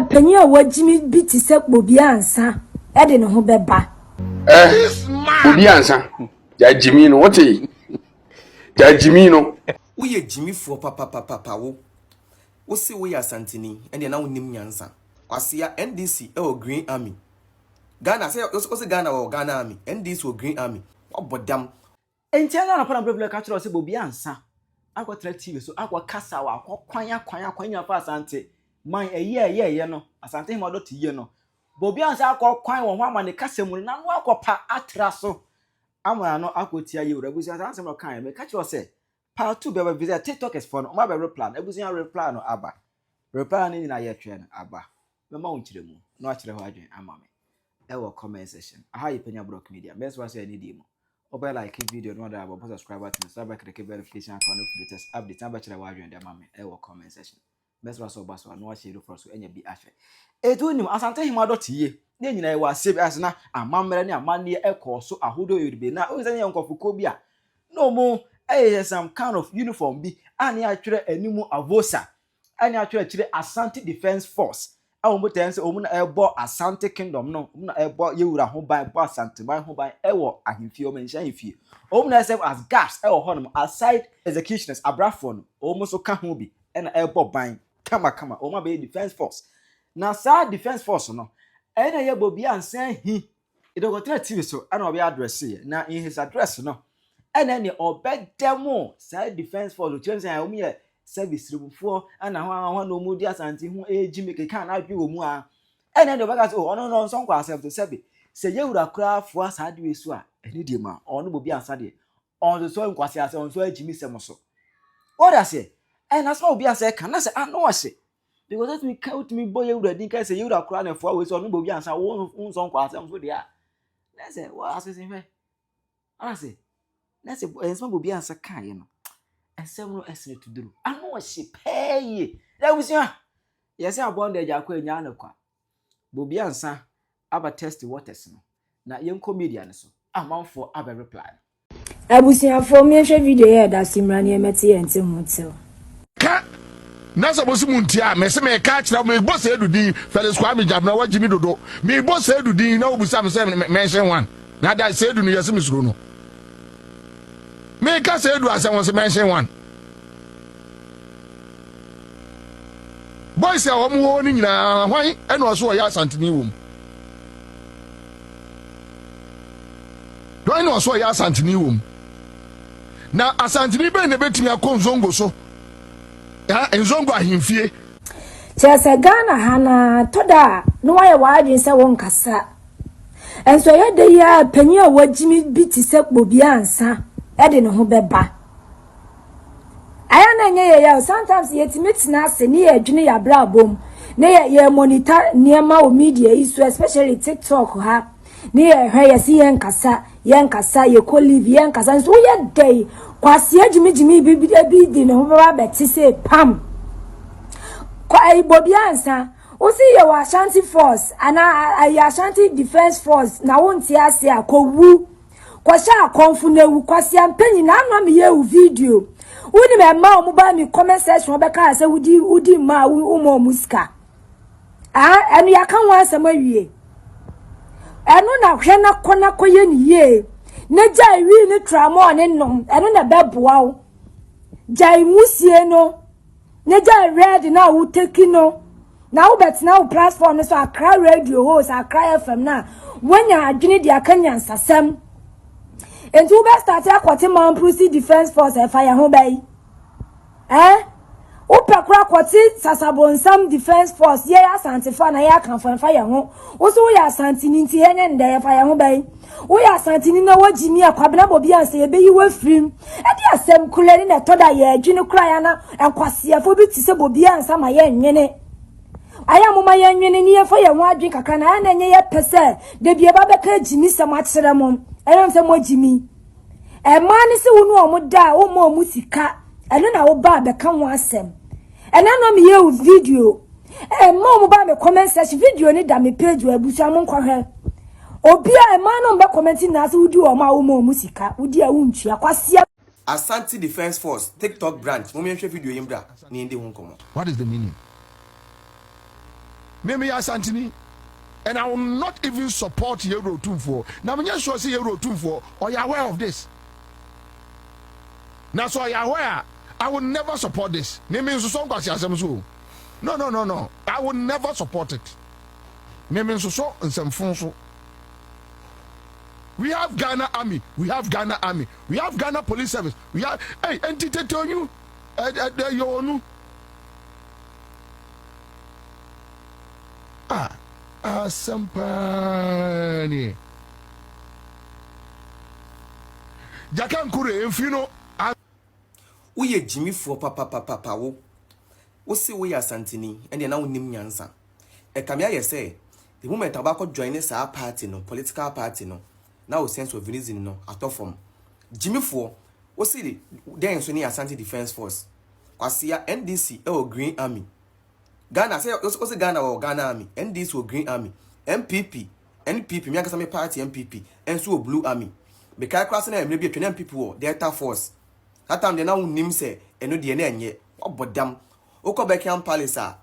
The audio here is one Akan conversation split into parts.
Penyah wajimi biti se Bobbie Ansah e de ne ho beba Bobbie Ansah ja Jimmy no what ja Jimmy no we ye Jimmy for papa wo se we Asantehene and na wonim nyansa kwasea NDC e o Green Army Ghana say o se Ghana o Ghana Army NDC o Green Army obodam entiana na pana problem ka kire o se Bobbie Ansah akwa TV so akwa kasa wa kwanya fa Asante man eye no Asantehene mo do tiye no Bobbie Ansah akwa kwan wo ho amane kasa mu na no akwa atra so amana no akotia ye urabusi Asante mo kan me ka kire o se part 2 be visit TikTok is for no ma be reply abusia reply no aba reply ni na ye twe no aba me ma wonkyere mu no akire ho adwen ama me e wo comment section aha ye Penyah block media best was any day mo oba like video no da abo subscribe button subscribe click verification for no latest update aba kire ho adwen de ama me e wo comment section best was oba so no share for so enya bi ahwe etu nim Asantehene adotiye ne nyina ye wa sebe asena amamre ne amane e ko so ahodo yiribe na o senya nkofuko bi a no mo some kind of uniform bi ani atwere animu avosa ani atwere kire Asantehene Defense Force awo motense omuna ebo Asante Kingdom no omuna ebo yewura ho ban bo Asante ban ho ban ewo ahemfie o menhyan ifie omuna serve as guards ewo honum aside executioners abrafo no omuso ka ho bi na ebo ban kama oma be Defense Force na sa Defense Force no ena ye Bobbie Ansah hi idogotra TV so ana obi address na in his address no and then the obedemo side Defense Force to change and omi service rubufo and ho no mu di Asantehene ho eji make kan na dwe omu a and then the obaga say oh no so kwa self to serve say yewura kra fo asade we so a eni die ma ono Bobbie Ansah de on so kwasea say on so ajimi sem so what I say and as Bobbie Ansah kan na say no say because let me count me boy yewura din kan say yewura kra na fo we so no Bobbie Ansah won so kwasea so de a let's say what as say I say let's say enso Bobbie Ansah kan ye no ensem no esene tuduru ano hye peye da wusia yes abon da ja kwa nya na kwa Bobbie Ansah aba test waters no na yen comedian so amanfo aba reply abusia fo mi hwe video ye da simra ne emete ye nte hotel ka nasa bosi muntia me se me ka kira me boss edudi Felix Kwame Jabna wa Jimmy dodo me boss edudi na obusa me se mention one na da se edu no yesi misuro no me ka se edu ase won se mention one boys ya wo mu ni nyina hwan e no so ya Asantehene wom do no so ya Asantehene wom na Asantehene be ne betimi akonzongo so ya enzongo ahimfie chese Ghana hana toda no waye wadwen se won kasa enso ye de ya Penyah wajimi biti se Bobbie Ansah e de ne ho beba aya na nye ya sometimes yetimi na ase ne ya dwene ya bra bom ne ya monitor niema o media isu especially TikTok ha ne ya hwe ya si yen kasa ye ko live yen kasa so ye dey kwasea jimi bi de ne ho beba beti se pam kwa ai Bobbie Ansah o si ye wa Ashanti Force ana Ashanti Defense Force na wonti ase akowu kwasha konfu na ewu kwasea mpanyi na anwa me ye video wudi me ma omu ba mi comment section obeka say wudi ma umo musika enu ya kan wa asem awie enu na hwe na kona koye ni ye na jai wi ni tramo ne nom enu na beboa wo jai musie no na jai red na wo take no na wo bet na wo platform so Accra radio host Accra FM na wanya adwene dia kanya nsasem and you best start akwati man proceed Defense Force e fire ho bai upekura kwati sasabonsam Defense Force ye Asantehene na ya kan fire ho wo so ya Asantehene nti henye nda ye fire ho bai wo ya Asantehene na wajimi akwabena Bobbie Ansah ye beyi wafrim e di asem kulani na toda ye adwene kura ya na enkwasea fo bi ti se Bobbie Ansah ma ye nwene aya mama ye nwene ni ye fa ye ho adwen kakra na na nye ye pese de bie ba beka jimi sem a kire mom ayam se mo jimi e man se wonu o mo da o mo musika eno na wo ba be kan wo asem ena no me ye video mo ba me comment section video ni da me page abusa mo nkwohwe obi a man no be commenting na se wudi o ma wo mo musika wudi a wuntua kwasea Asantehene Defense Force TikTok branch mo me hwe video yim bra ni ndi ho komo what is the meaning me Asantehene, and I will not even support Otumfuo. Now, I'm just sure say Otumfuo, or you're aware of this. Now, so you're aware, I will never support this. Name me so no. I will never support it. Name me so and some fonso. We have Ghana Army. We have Ghana Police Service. We have entity tell you you Asampani. Jakan kure enfino. Uye Jimmy for papa wo. Wo se we Asantehene and na wonim nyansa. E kamia ye say the moment abako join this party no political party no. Now sense of reason no atọ from Jimmy for wo see the so ni Asantehene Defense Force kwasea NDC Green Army Ghana say also Ghana or Ghana Army NDC or Green Army NPP me aka some party NPP and so Blue Army because class na maybe 20 people Delta Force that time they now nim say eno de na enye obodam oko Buckingham Palace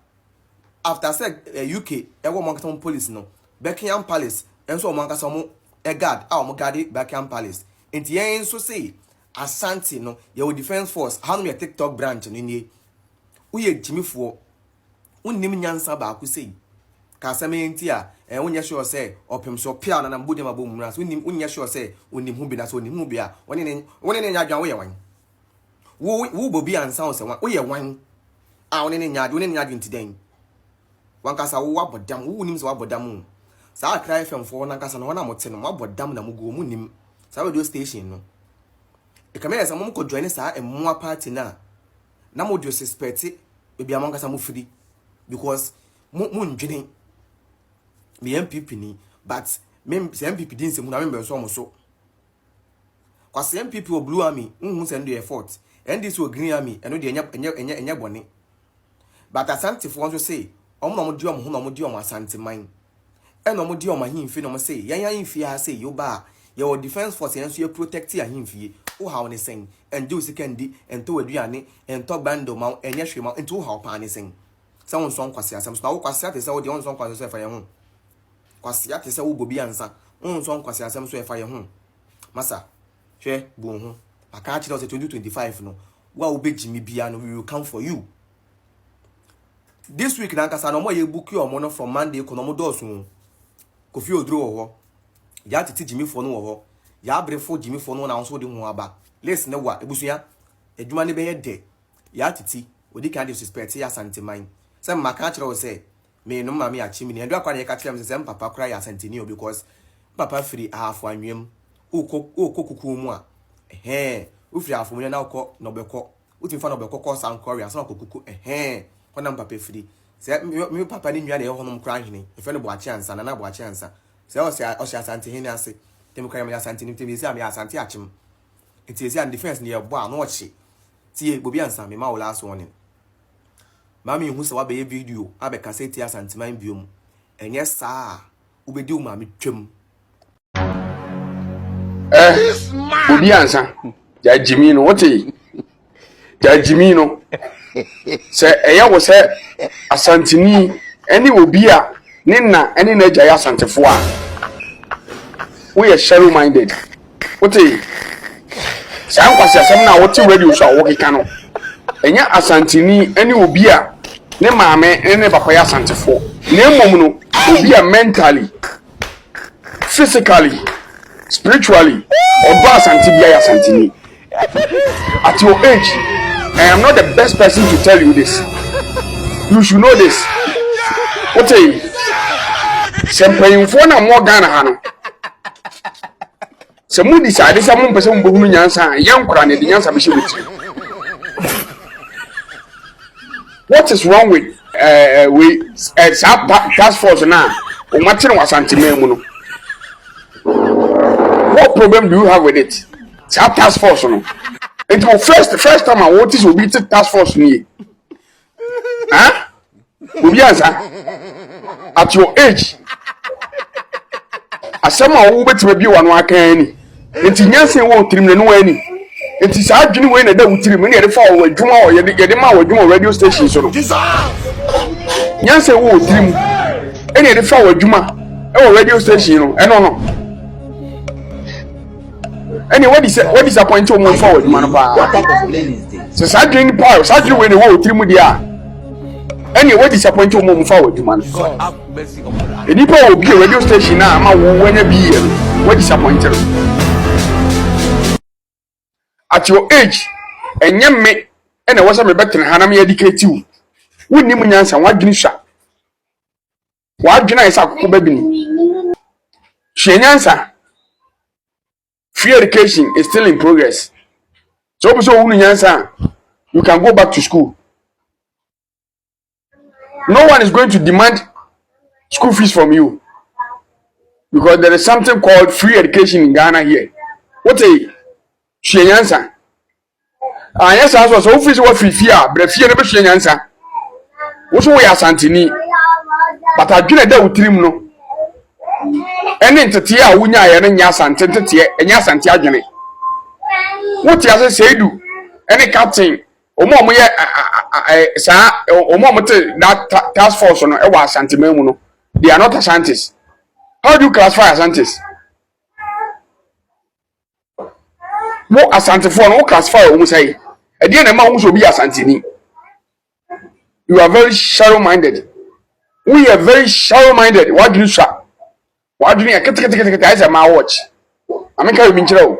after say UK e wo monka police no Buckingham Palace and so monka some a guard mo guard Buckingham Palace enti yen so say Asante no your defense force how no your TikTok branch no nie uye Jimmy for unnim nyansa ba ku sei ka same enti a wonye sure say opem so pia na mbudi ma bom ras unnim sure say unnim hu bi na so unnim hu bi a woni ne nyadwan wo ye wan wo Bobbie Ansah o se wan wo ye wan a woni ne nyadwan ntiden wan kasa wo abodam wo unnim so abodam sa cry fm for na kasa no na mote no abodam na mugo mu nim sa radio station no e kamera sa mo ko join sa emmoa party na mo do suspect e bia mo kasa mo free because mo ndwene me MPP ni but me MPP din se mu na me so mo so kwase MPP o Blue Army hu se ndo effort NDC o Green Army eno de enya bone but Asante for so say omo no mo di omo hu no mo di omo Asante man eno mo di omo himfi no mo say yan himfi ha say yo ba your defense force yan so protect ya himfi o ha woni sen and do second and to aduane and to bando ma enye hwema into ha pa ni sen se won so kwase asem so na wo kwase ate se wo de won so kwase so fa ye ho kwase ate se wo Bobbie Ansah won so kwase asem so e fa ye ho masa hwe bu ho aka chi 2025 no wa wo be Jimmy bia no we will come for you this week na nkasa no mo ye book your mono from Monday ko no mo do so Kofi Oduro wo ho ya titi Jimmy for no wo ho ya brefo Jimmy for no na so de ho aba les ne wa ebusua adwuma ne be ye de ya titi odi kan de suspect ya Asantehene say maka kire wo say me no mama ya chimi ne ndo akwa ne ka kire me say papa kra ya Asantehene because papa free half anwem okuku mu a ufiri afo mu na ukọ no beko utimfa no beko ko san korea san okuku kwana papa free say me papa ni nwa na ye honom kra hene efe no boachi ansa na boachi ansa say o se Asantehene ase tem kra me Asantehene tem say me Asante achim it is an defense near boa no chi tie Bobbie Ansah me ma wo last warning mami hu se wa be video abe cassette Asantehene biom enye saa ubedi uma me twem Bobbie Ansah ja Jimmy no wote ja Jimmy no se eya wo se Asantehene eni obi a ne na eni na ja ya Asantefo a we are shallow minded wote san kwase asem na wote radio so wo keka no enya Asantehene eni obi a ne maame ne bako ya Asantefo ne mom no obi a mentally physically spiritually obo Asantehene ya Asantehene at your age I am not the best person to tell you this you should know this wote sempayinfo na mo Ghana ha no se mu decide se mu pese mu bohunu nyansa yankura ne de nyansa be shewiti what is wrong with task force na o matire wa Asantehene mu no what problem do you have with it task force no it was first time I want this will be task force ni Bobbie Ansah at your age asema wo betima bi wa no akan ni enti nyansen wo tirim ne no ani enti sa adwene we na da wutirim ne ye fa wo adwuma wo ye de ma wo adwuma radio station so no nyansen wo tirim Any the forward Juma, radio station, and no. Any what disappoint you move forward, man? What type of plane is this? So, Sergeant in power, Sergeant when the whole Trimudia. Any what disappoint you move forward, man? God have mercy upon us. The people will be a radio station now, when you be here. What disappointed? At your age, and young me, and I was a better Hanami educate you. We need money and what Gnisha. What Gina is a baby. She answer. Free education is still in progress. So, you can go back to school. No one is going to demand school fees from you because there is something called free education in Ghana here. What a she answer. Yes, I was office what free fear, but fear never she answer. What's why Asantehene? But I didn't know with him no. And then to tear Wunya and Asantehene and Asantehene. What you say do? Any captain, or more, sir, or more that task force on Ewa Asantehene. They are not Asantes. How do you classify Asantes? What Asante for no classify almost say. At the end of the will be Asantehene. You are very shallow-minded. We are very shallow-minded. What do you say? What do you get a my watch? I mean, can you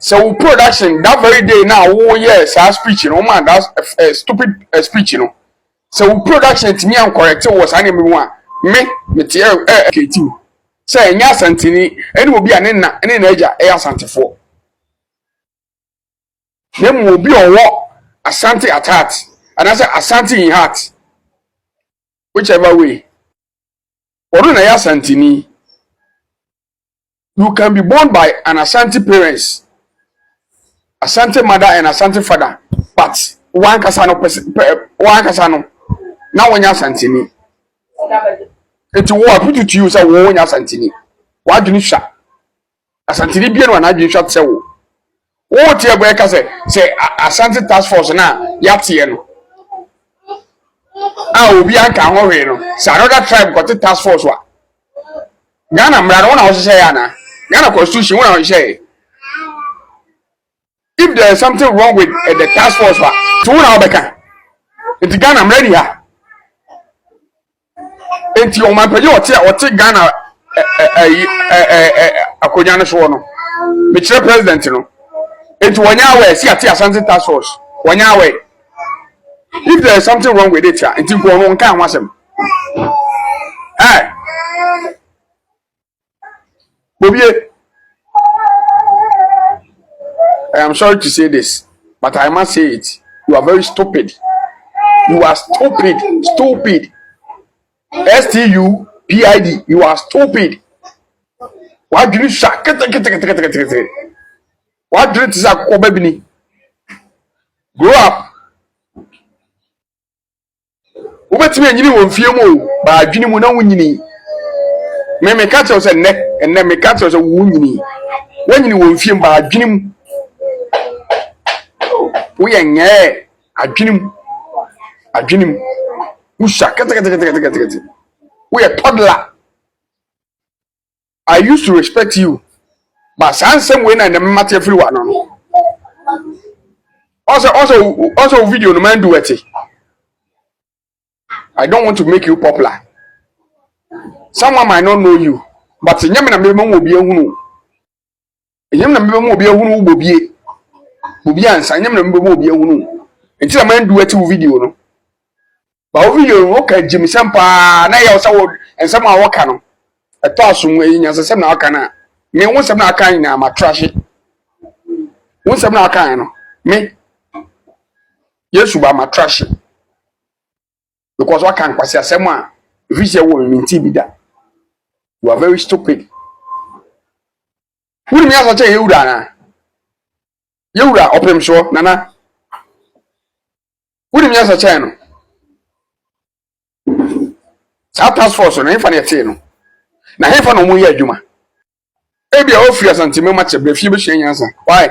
so production that very day now, oh yes, our speech, you know, man, that's a stupid speech, you know. So production to me and correct was anyone. Me tear K2. Say Asantehene, and will be an energy Asantehene. Them will be on what Asante at heart, and I say Asante in heart. Whichever way. Or Asantehene, you can be born by an Asante parents. Asante mother and Asante father, but one casano, now when Asantehene. It's war put it to you, say, one Asantehene. Why do you shut? Asantehene be one, I do shut so. What your breaker say, Asante task force now, Yatiano. I will be Anka Horeno. So another tribe got the task force. Ghana, I was saying, Ghana constitution, what I say. If there is something wrong with the task force, to now become into Ghana, I'm ready here. Into your man, you take Ghana a Korean show, Mr. President, you know. Into 1 hour, see a Asante task force. 1 hour. If there is something wrong with it, into one can was him. Hey, Bobbie. I am sorry to say this, but I must say it. You are very stupid. You are stupid. Stupid. STUPID. You are stupid. Why do you shock? What do you say, baby? Grow up. Ubet me nyini won fie mo ba adwini mu na wunyini. Me catch us a neck and then me catch us a wunyini. When you won fie ba adwini mu. We are adwinim usha kete we are toddler. I used to respect you, but some way na the matter everyone no. Also video no man do it. I don't want to make you popular. Someone might not know you, but nyame na me will be ehunu. Nyame na me will be ehunu Bobbie. Bobbie Ansah nyame na me will be ehunu. Until a man do it video no. But video no ka Jimmy Sampa na ya osawo ensam a woka no. Eto asum eyinya sesem na woka na. Me wonsem na aka ina ma trash. Wonsem na aka no. Me Yesu ba ma trash. Because what can kwasea asem a Refusal wo me nti bida. You are very stupid. Who me asa che yewura na? Yewura opem so nana. Who me asa che no? Task force no infa na tie no. Na hefa no mu ye adwuma. Ebi a ofri Asantehene ma che brefie be hwe nyansa. Why?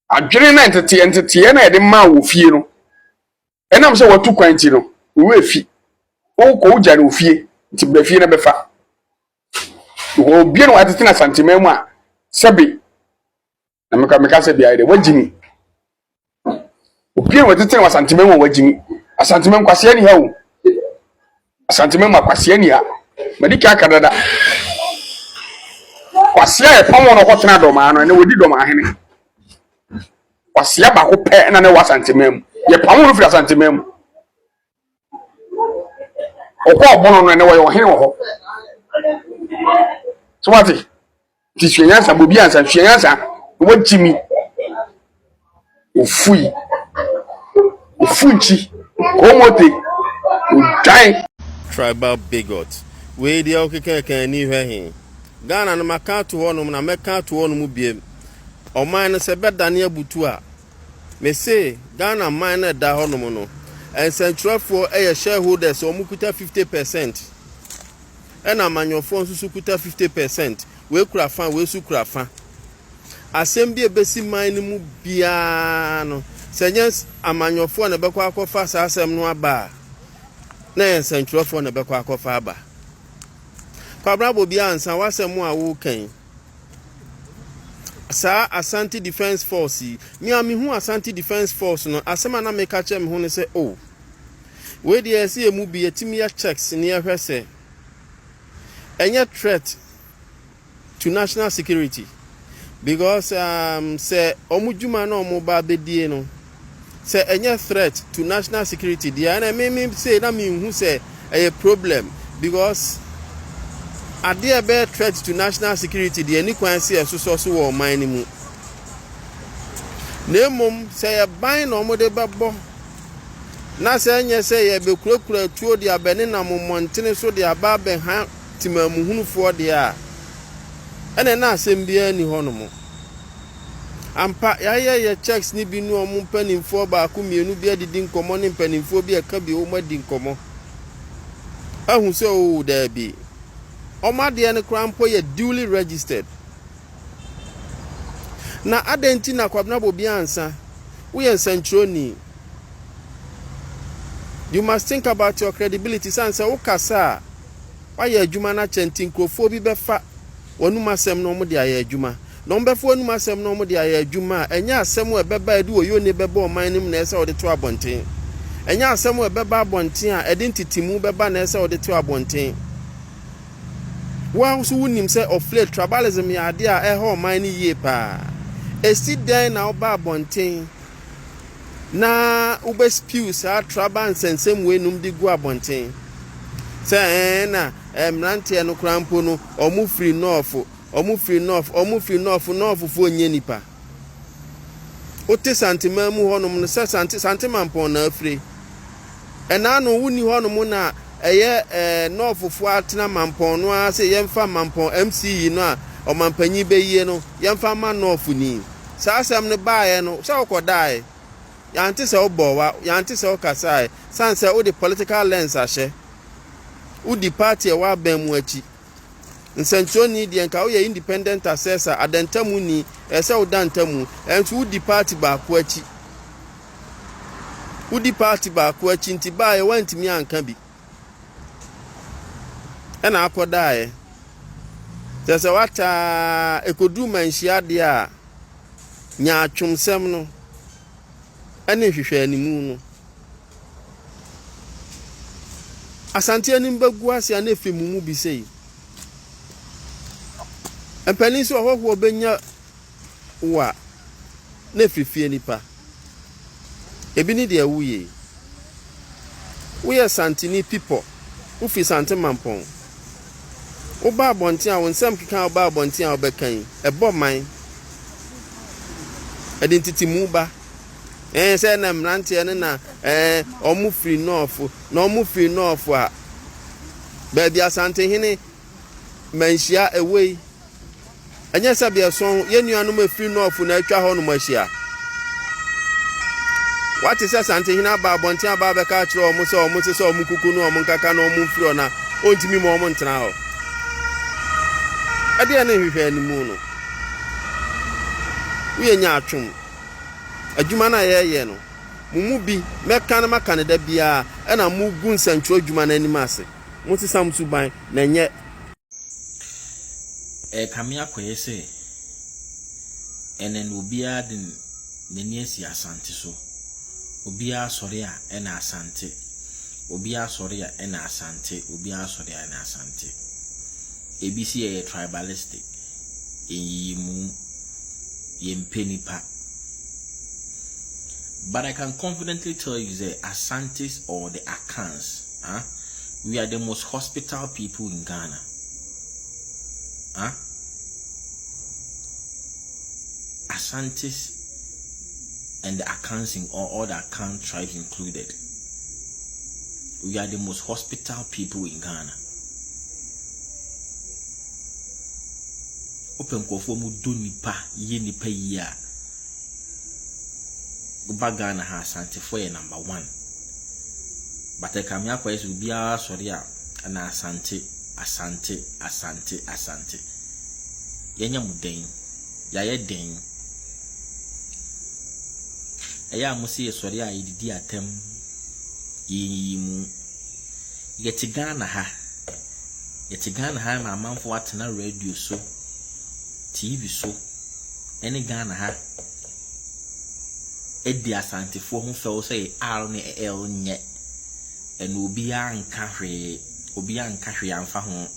Adwene na entete na de ma wo fie no. Enam se watu kwanti no. We fi. O ko uja no fie. ti brefie na befa wo bia no watete na santima mu a sebe na meka se bia ide wagimi obia no watete na santima mu wagimi asantima kwasea ni ha o asantima mu kwasea ni ha medika akadada kwasea e pamo no kotena do ma no ne wodi do ma hene kwasea ba ko pe na ne wasantima mu ye pamo no fira santima mu okọ bono no ne wo yo hene wo ho so what ti hwenyansa Bobbie Ansah hwenyansa wagimi ofunchi komote udai tribal bigot we dia okeke ni hwe Ghana no maka to ho no na meka to ho no mu biem oman no se bedane abutu a me say Ghana man na da ho no no ensantrafo shareholders o mukuta 50%. And a manufacturer nso kuta 50%. We kura fan, we su kura fan. Assembly ebesi mine mu bia no. Senyes a manufacturer na bekwa akofa sa asem no aba. Na ensantrafo na bekwa akofa aba. Kwabra Bobbie Ansah wasem a wo kan. Sa Asante Defense Force. Mi hu Asante Defense Force no asema na me ka che me hu ne se oh. We dey see emu bi etimi ya checks ne ya hwese. Any threat to national security because say omujuma na omoba bedie no say any threat to national security dia na me say na me hu say a problem because ade be threat to national security dia ni kwan say so wo man ni mu na mum say e ban na omode bebo na say nye say ye be kurakura tuo dia bene na momontene so dia ba be ha timamuhunufo de a ene na asem bia ni honomo ampa ye checks ni bi no omu panimfo ba ko mienu bia didi nkomo ni panimfo bia ka bi o madi nkomo ahu se o da bi o made ne krampo ye duly registered na adenti na kwabna Bobbie Ansah we yen centroni you must think about your credibility sansa o kasa why adwuma na chanting krofo bi befa wonum asem no mo de aye adwuma no mbefo wonum asem no mo de aye adwuma enya asem e beba edu oyo ne beba o man nim na ese ode to abonten enya asem e beba abonten a identity beba na ese ode to abonten wa so wonim se of late tribalism ya ade a ho man ni yie pa esi dan na oba abonten na ube spew sa tribal sensem we num di gu abonten say na emrantie no krampo no omu free north fo nye nipa ote santima mu honom no se santima mpon na afre ena no wuni honom na eye north fo atena mampon no a se yemfa mampon MCE no a omampanyi beyie no yemfa ma north ni sa asem ne baaye no se okodae yanti se obowa yanti se okasai sanse o the political lens ahye udi party wa bemu achi nsentroni de nka wo ye independent assessor adantamu ni ese udantamu entu udi party ba ko achi nti ba ye wantimi anka bi ena akodae tese wata ekodu manhia de a nya atwumsem no ene hwehwe animu no Asante ni mbagu ase na efi mumu bi sei empani so hoho obenya wa na efifie nipa ebi ni de awuye we Asanteni people ufi sante mampon oba abonten a wonsam kika oba abonten a obekan ebo man identity mu ba say na mrantie ne na omu free north na omu free north a Bobbie Asantehene manhia away anya sabia son yenuanom free north na atwa ho no mahia what is Asantehene aba abonten aba be ka kire omu so omu se omu kuku no omu nkaka no omu free na ontimi mo omu ntena ho ade na hwehwe animu no we nya atwum adwuma na ye no mumu bi meka na maka ne da bia na mu gu nsantwo adwuma na anim ase muti sam suban na nye kamia kwese enen obia den nani asi asante so obia sori a ena asante obia sori a ena asante obia sori a ena asante ebisi e tribalistic eyimu yempenipa. But I can confidently tell you that Asantes or the Akans, we are the most hospitable people in Ghana. Asantes and the Akans in all the Akan tribes included. We are the most hospitable people in Ghana. Open kofomu do nipa ye nipa ya. Ghana has Asante for number 1. But the Kamia Kwes will be our sorry and Asante. Yenya Mudain, Yaya Dane. Aya Musi sorry, I did attempt ye mu yet Ghana ha. Yet Ghana ha, my mouth for what na radio so TV so any Ghana ha. Edi Asante for who fell say R ne L nye and obia nka hwe amfa ho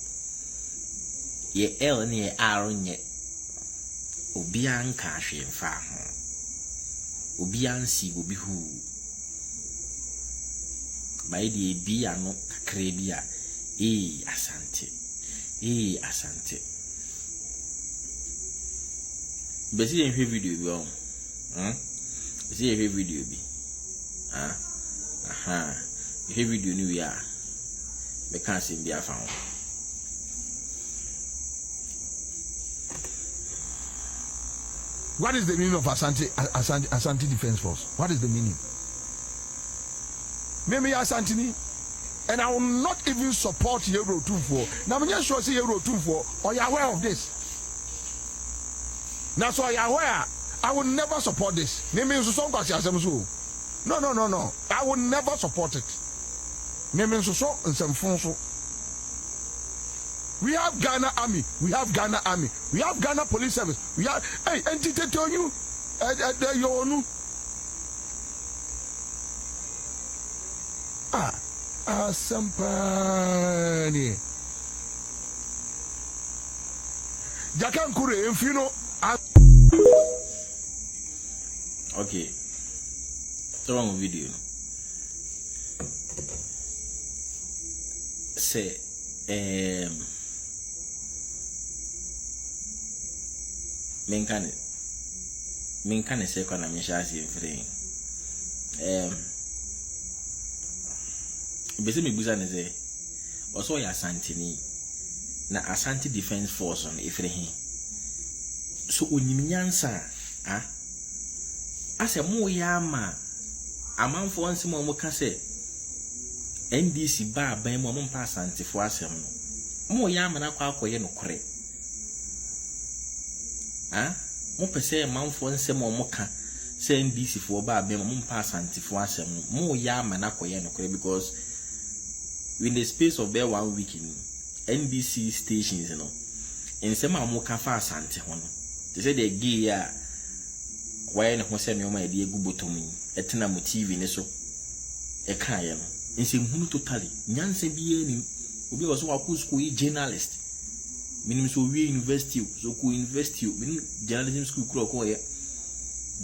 ye L ne R nye obia nka hwe mfa ho obia nsi obi hu bai di bi ano kakra bi a Asante besi en hwe video bi on see a video be a video new year. We can't see be found. What is the meaning of Asante Defense Force? What is the meaning? Maybe Asantini, and I will not even support Euro 24. Now, I'm just sure say Euro 24. Are you aware of this? Now, so are you aware? I will never support this. No. I will never support it. We have Ghana Army. We have Ghana Police Service. We have entity tell you Sampani. Jakan Kure Infino. Okay. Wrong video. Say menkane say kwa na mishasi mfiri. Bese me buza neze. Oso ya Asanteni na Asante Defense Force on ifiri. So onyiminyansa ase mo yama amanfo onse mo ka se NDC ba ban mo mpa Asante fo asem no mo yama na kwa akoye no kore mo pese amanfo onse mo ka se NDC fo ba ban mo mpa Asante fo asem no mo yama na akoye no kore because in the space of about 1 week in NDC stations in some mo ka fa Asante ho no they say they give why na hose me o ma de egu botomi etena mo TV ne so e kan ye no nse hunu totally nyanse bi ani obi was wa ku school journalist minim so we university so ku university minim journalism school kuro ko ye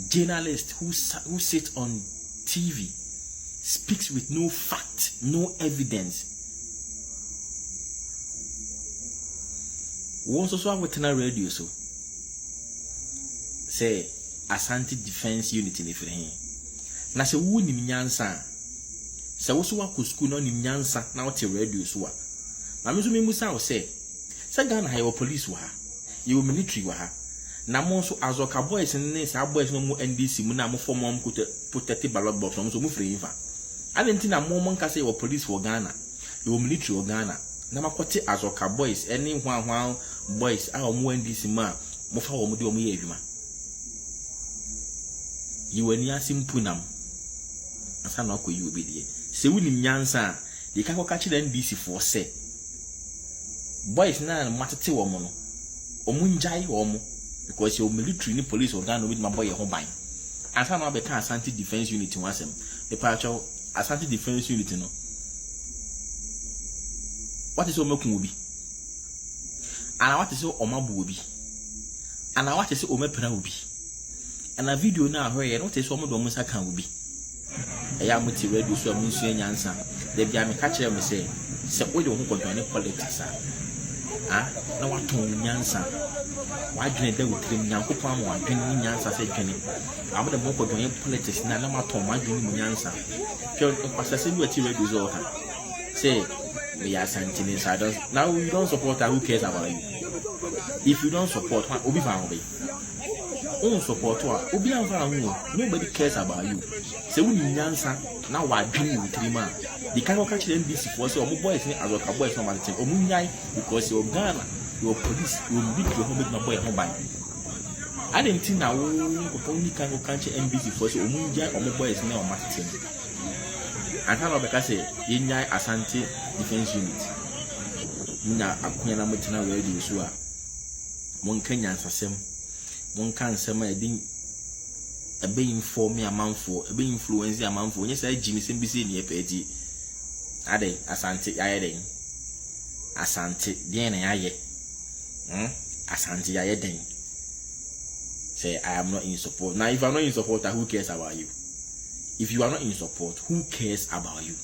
journalist who sits on TV speaks with no fact, no evidence. Once also have a radio so say Asante Defense Unit in Ifrehin. Na se wu ni nyansa. Se wo so wa ko school no ni nyansa na wo te radio so wa. Na me so me musa wo say Ghana ha yo police wa ha. Yo military wa ha. Na mo so azoka boys ne sa boys no mu NDC mu na mo form am ko protect ballot box no so mu free fa. Adenti na mo nka say yo police for Ghana. Yo military for Ghana. Na makote azoka boys any hwan boys a mo NDC ma mo fa wo mo de wo ye adwuma. You when you are simple nam. Asa na ko you be there. Se wuni nyansa they can go catch the NDC for say boys na matete wo mo no omunjai wo mo because your military ni police organ with my boy ho ban ansa na be kan Asante Defense Unit wasem the pacho Asante Defense Unit no what is omakun obi ana what is omabu obi ana what is omepra obi ana video na ahwe no tese omo do mo saka obi eya muti radio so amunsu nyansa de bia me ka kire me se we de ho kodwane politics na waton nyansa wadwene da wutrim nyankopon am wadwene nyansa se dwene amode mo kodwane politics na maton wadwene mu nyansa pure pasase bi ati radio so ka say we are Asantehene so now you don't support her, who cares about you? If you don't support her, obi fa obi on support her obi anfa hu nobody cares about you say we nyansa na wadwene wutrim a the kind of catch NDC for say omo boys ni azoka boys no matter omo nyai because your Ghana your police your big your home na boy home ban I didn't think na wo only kind of catch NDC for say omo nyai omo boys na o matter and how because say nyai Asante Defense Unit na akonya na mutena we dey so a mon kanya nsasem mon kan nsem a din ebe inform amanfo ebe influence amanfo onye say gini sem bi say ne epeti ade Asante yaye den Asante den na yaye Asante yaye den say I am not in support. Now if I'm not in support, who cares about you? If you are not in support, who cares about you?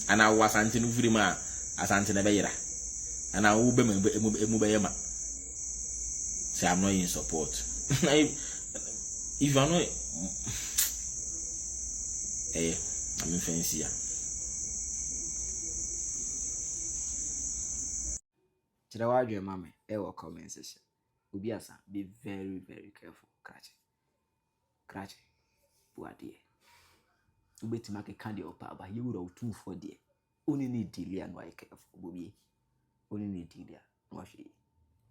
And I was Asantehene Ufirima Asantehene Beyera and I will be Mubeyema. Say I'm not in support. If you are not I'm in fancy. Chirawa your mama, comment section. Bobbie Ansah, be very, very careful. Cratch. Buadie. Ubeti make candy or papa, you would have 2 for dear. Only need dealia and why careful, Bobbie. Only need dealia. Wash it.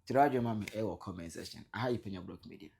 Chirawa your mama, comment section. I have Penyah Block Media.